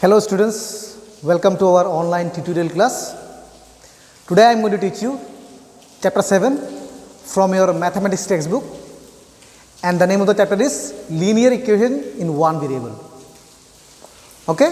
Hello students, welcome to our online tutorial class. Today I am going to teach you chapter 7 from your mathematics textbook, and the name of the chapter is linear equation in one variable. Okay,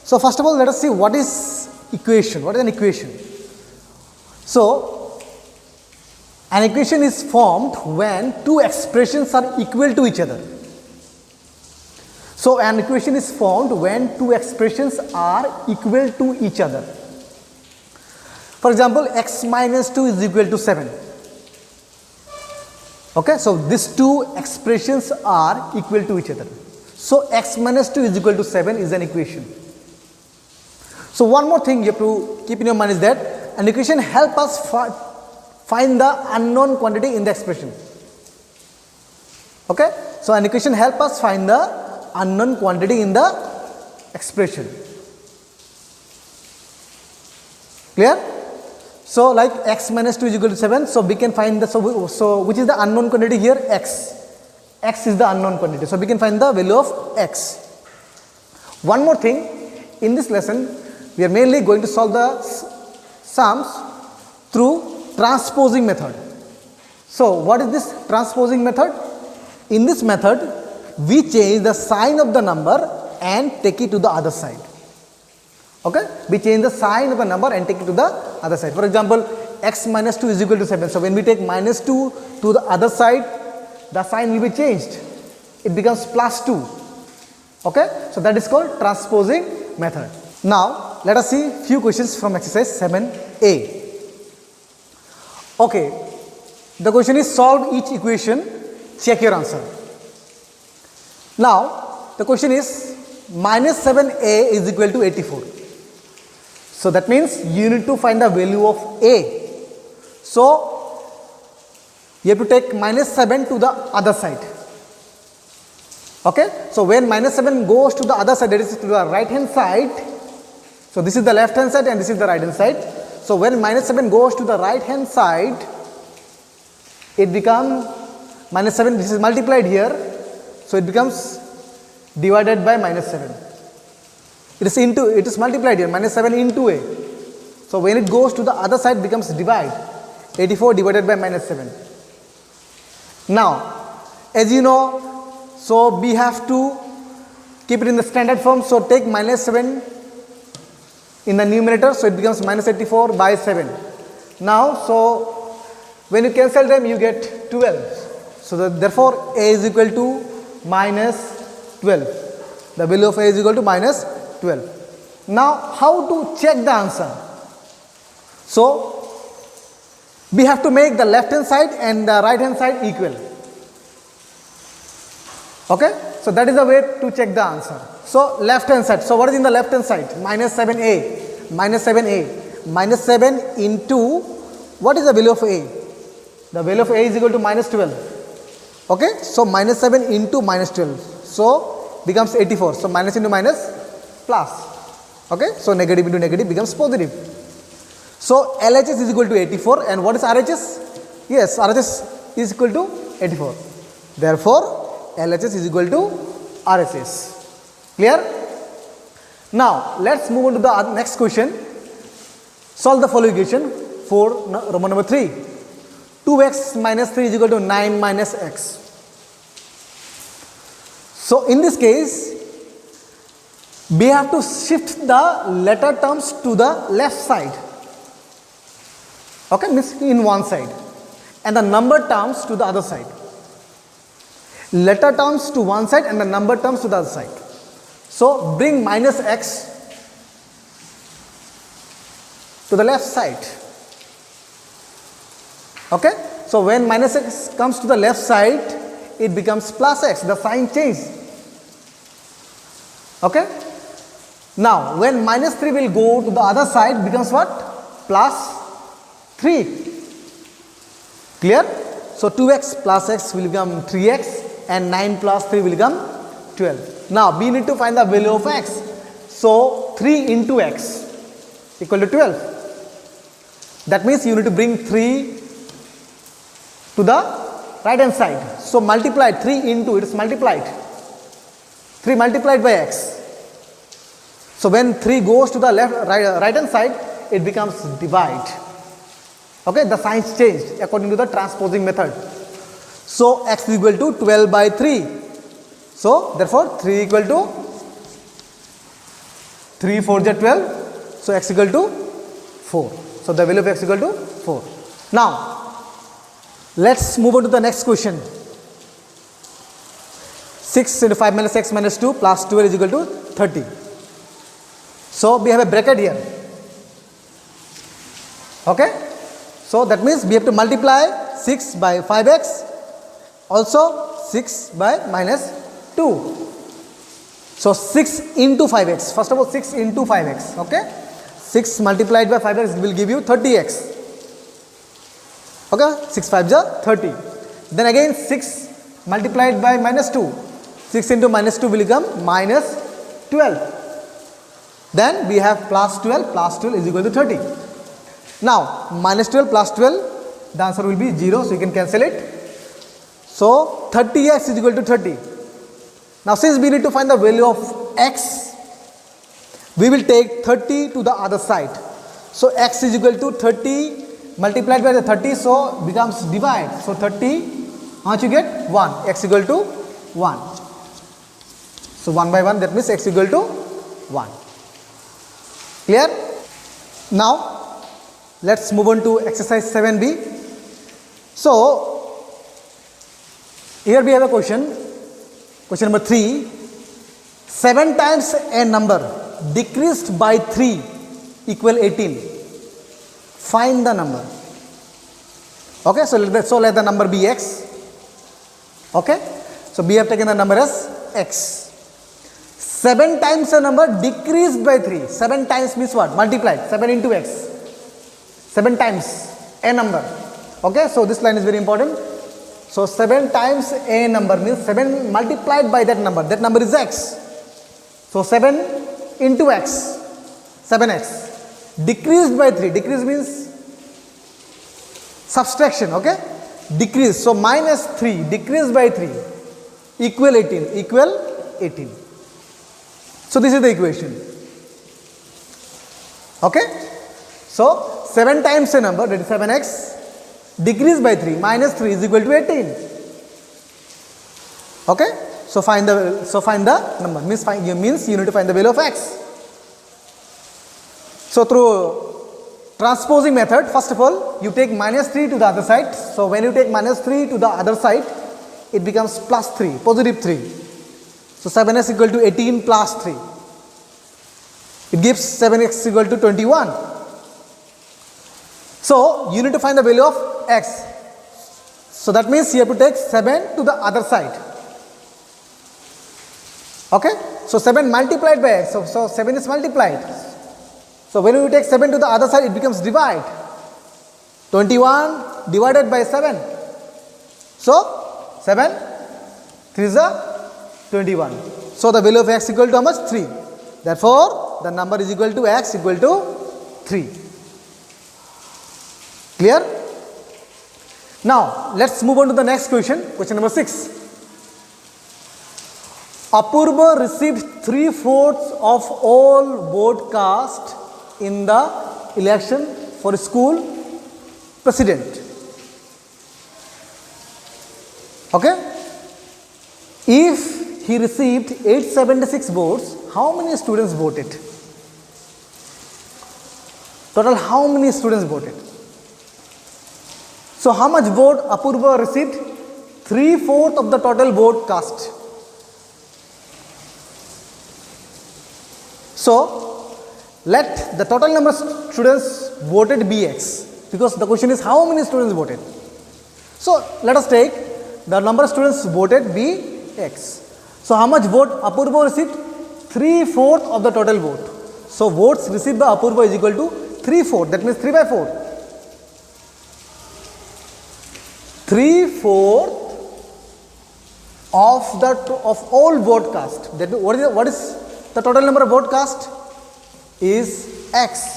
so first of all let us see what is equation. What is an equation? So an equation is formed when two expressions are equal to each other. So an equation is formed when two expressions are equal to each other. For example, x minus 2 is equal to 7. Okay, so these two expressions are equal to each other. So x minus 2 is equal to 7 is an equation. So one more thing you have to keep in your mind is that an equation helps us find the unknown quantity in the expression. Okay, so an equation helps us find the unknown quantity in the expression. Clear? So like x minus 2 is equal to 7, so we can find the, so which is the unknown quantity here? X. X is the unknown quantity, so we can find the value of x. One more thing, in this lesson we are mainly going to solve the sums through transposing method. So what is this transposing method? In this method we change the sign of the number and take it to the other side. Okay, we change the sign of the number and take it to the other side. For example, x minus 2 is equal to 7. So when we take minus 2 to the other side, the sign will be changed. It becomes plus 2. Okay, so that is called transposing method. Now let us see few questions from exercise 7a. Okay, the question is solve each equation, check your answer. Now the question is minus 7a is equal to 84. So that means you need to find the value of a. So you have to take minus 7 to the other side. Okay, so when minus 7 goes to the other side, that is to the right hand side. So this is the left hand side and this is the right hand side. So when minus 7 goes to the right hand side, it becomes minus 7, this is multiplied here. So it becomes divided by minus 7. It is multiplied here, minus 7 into a. So when it goes to the other side, it becomes divide. 84 divided by minus 7. Now, as you know, so we have to keep it in the standard form. So take minus 7 in the numerator, so it becomes minus 84 by 7. Now, so when you cancel them, you get 12. So therefore, a is equal to minus 12. The value of a is equal to minus 12. Now how to check the answer? So we have to make the left hand side and the right hand side equal. Okay, so that is the way to check the answer. So left hand side, so what is in the left hand side? Minus 7a, minus 7a, minus 7 into, what is the value of a? The value of a is equal to minus 12. Okay, so minus 7 into minus 12, so becomes 84. So minus into minus plus. Okay, so negative into negative becomes positive. So LHS is equal to 84, and what is RHS? Yes, RHS is equal to 84. Therefore LHS is equal to RHS. Clear? Now let's move on to the next question. Solve the following equation for Roman number 3. 2x minus 3 is equal to 9 minus x. So in this case, we have to shift the letter terms to the left side. Okay, means in one side, and the number terms to the other side. Letter terms to one side and the number terms to the other side. So bring minus x to the left side. Okay, so when minus x comes to the left side, it becomes plus x, the sign changes. Okay, now when minus 3 will go to the other side, becomes what? Plus 3. Clear? So 2x plus x will become 3x and 9 plus 3 will become 12. Now we need to find the value of x. So 3 into x equal to 12. That means you need to bring 3 to the right hand side. So multiplied 3 into, it is multiplied. 3 multiplied by x. So when 3 goes to the right hand side, it becomes divide. Okay, the signs changed according to the transposing method. So x is equal to 12 by 3. So therefore 3 equal to 3 4 is 12. So x equal to 4. So the value of x equal to 4. Now let's move on to the next question. 6 into 5 minus x minus 2 plus 12 is equal to 30. So we have a bracket here. Okay. So that means we have to multiply 6 by 5x, also 6 by minus 2. So 6 into 5x. First of all 6 into 5x. Okay. 6 multiplied by 5x will give you 30x. Okay. 6 5s are 30. Then again 6 multiplied by minus 2. 6 into minus 2 will become minus 12. Then we have plus 12 is equal to 30. Now minus 12 plus 12, the answer will be 0, so you can cancel it. So 30x is equal to 30. Now since we need to find the value of x, we will take 30 to the other side. So x is equal to 30 multiplied by the 30, so becomes divide. So 30, how much you get? 1. X equal to 1. So 1 by 1, that means x equal to 1. Clear? Now let's move on to exercise 7b. So here we have a question. Question number 3. 7 times a number decreased by 3 equal 18. Find the number. Okay, so let the number be x. Okay, so we have taken the number as x. 7 times a number decreased by 3. 7 times means what? Multiplied. 7 into x. 7 times a number. Okay, so this line is very important. So 7 times a number means 7 multiplied by that number. That number is x. So 7 into x. 7x. Decreased by 3. Decrease means subtraction. Okay. Decrease. So minus 3 decreased by 3 equal 18. Equal 18. So this is the equation. Okay. So 7 times a number, that is 7x, decreased by 3 minus 3 is equal to 18. Okay. So find the number. Means you need to find the value of x. So through transposing method, first of all, you take minus 3 to the other side. So when you take minus 3 to the other side, it becomes plus 3, positive 3. So 7x equal to 18 plus 3. It gives 7x equal to 21. So you need to find the value of x. So that means you have to take 7 to the other side. Okay. So 7 multiplied by x. So 7 is multiplied. So when you take 7 to the other side, it becomes divide. 21 divided by 7. So 7, 3 is a 21. So the value of x equal to how much? 3. Therefore, the number is equal to x equal to 3. Clear? Now, let's move on to the next question. Question number 6. Apurva received 3/4 of all vote cast in the election for school president. Okay? If he received 876 votes, how many students voted? Total, how many students voted? So how much vote Apurva received? 3/4 of the total vote cast. So let the total number of students voted be x, because the question is how many students voted. So let us take the number of students voted be x. So how much vote Apurva received? 3/4 of the total vote. So votes received by Apurva is equal to 3/4. That means 3 by 4. 3/4 of all vote cast. That what is the total number of vote cast? Is x.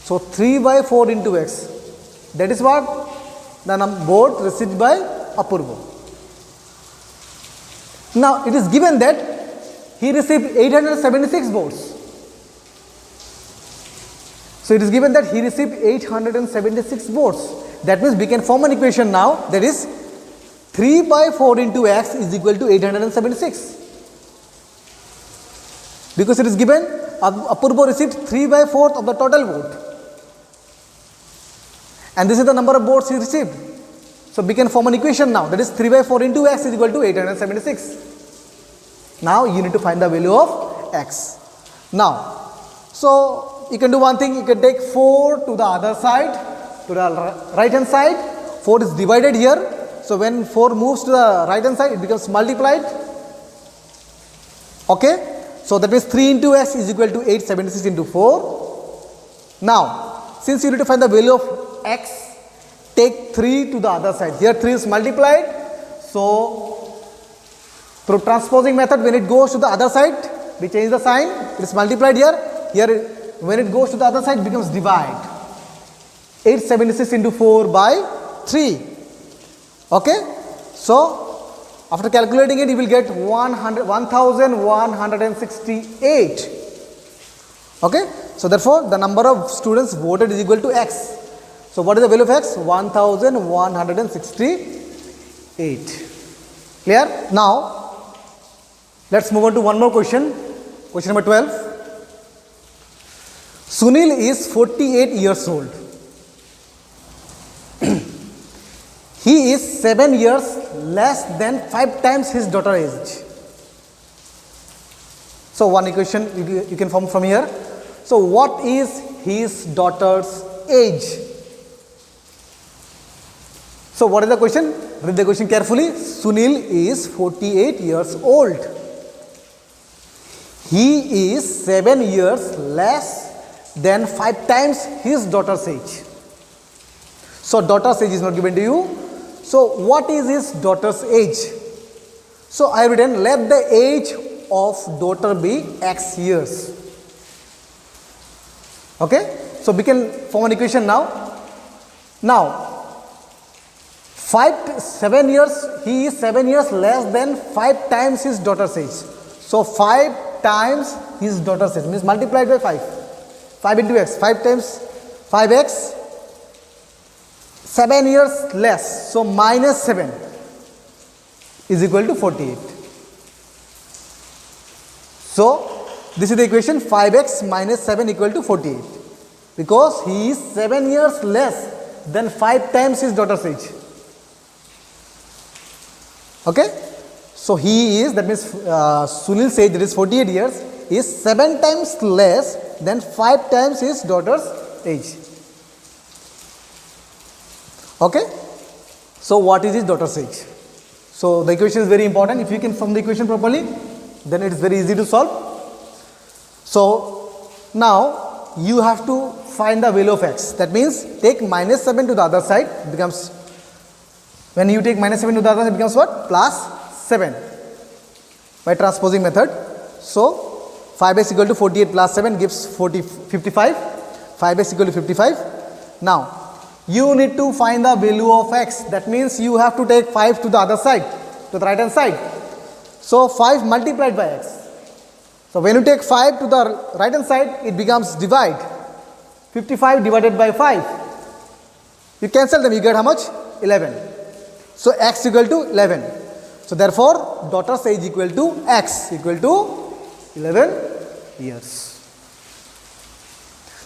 So 3 by 4 into x. That is what the vote received by Apurva. Now it is given that he received 876 votes. So it is given that he received 876 votes. That means we can form an equation now, that is 3 by 4 into x is equal to 876. Because it is given Apurva received 3 by 4 of the total vote. And this is the number of votes he received. So we can form an equation now, that is 3 by 4 into x is equal to 876. Now you need to find the value of x. Now, so you can do one thing, you can take 4 to the other side, to the right hand side. 4 is divided here. So when 4 moves to the right hand side, it becomes multiplied. Okay. So that means 3 into x is equal to 876 into 4. Now, since you need to find the value of x, take 3 to the other side. Here 3 is multiplied. So through transposing method, when it goes to the other side, we change the sign. It is multiplied here. Here, when it goes to the other side, it becomes divide. 876 into 4 by 3. Okay. So after calculating it, you will get 1168. Okay. So therefore, the number of students voted is equal to x. So what is the value of x? 1168. Clear? Now, let's move on to one more question. Question number 12. Sunil is 48 years old. He is 7 years less than 5 times his daughter's age. So one equation you can form from here. So what is his daughter's age? So what is the question? Read the question carefully. Sunil is 48 years old. He is 7 years less than 5 times his daughter's age. So daughter's age is not given to you. So what is his daughter's age? So I have written, let the age of daughter be x years. Okay. So we can form an equation now. Now 7 years, he is 7 years less than 5 times his daughter's age. So 5 times his daughter's age means multiplied by 5. 5 into x, 5 times 5x, 7 years less. So minus 7 is equal to 48. So this is the equation, 5x minus 7 equal to 48. Because he is 7 years less than 5 times his daughter's age. Okay. So he is, that means Sunil's age, that is 48 years, is 7 times less than 5 times his daughter's age. Okay. So what is his daughter's age? So the equation is very important. If you can form the equation properly, then it is very easy to solve. So now you have to find the value of x. That means take minus 7 to the other side, it becomes, when you take minus 7 to the other side, it becomes what? Plus 7 by transposing method. So 5x equal to 48 plus 7 gives 55. 5x equal to 55. Now you need to find the value of x. That means you have to take 5 to the other side, to the right hand side. So 5 multiplied by x. So when you take 5 to the right hand side, it becomes divide. 55 divided by 5. You cancel them, you get how much? 11. So x equal to 11. So therefore, daughter's age equal to x equal to 11 years.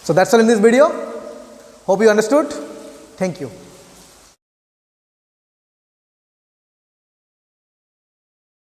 So that's all in this video. Hope you understood. Thank you.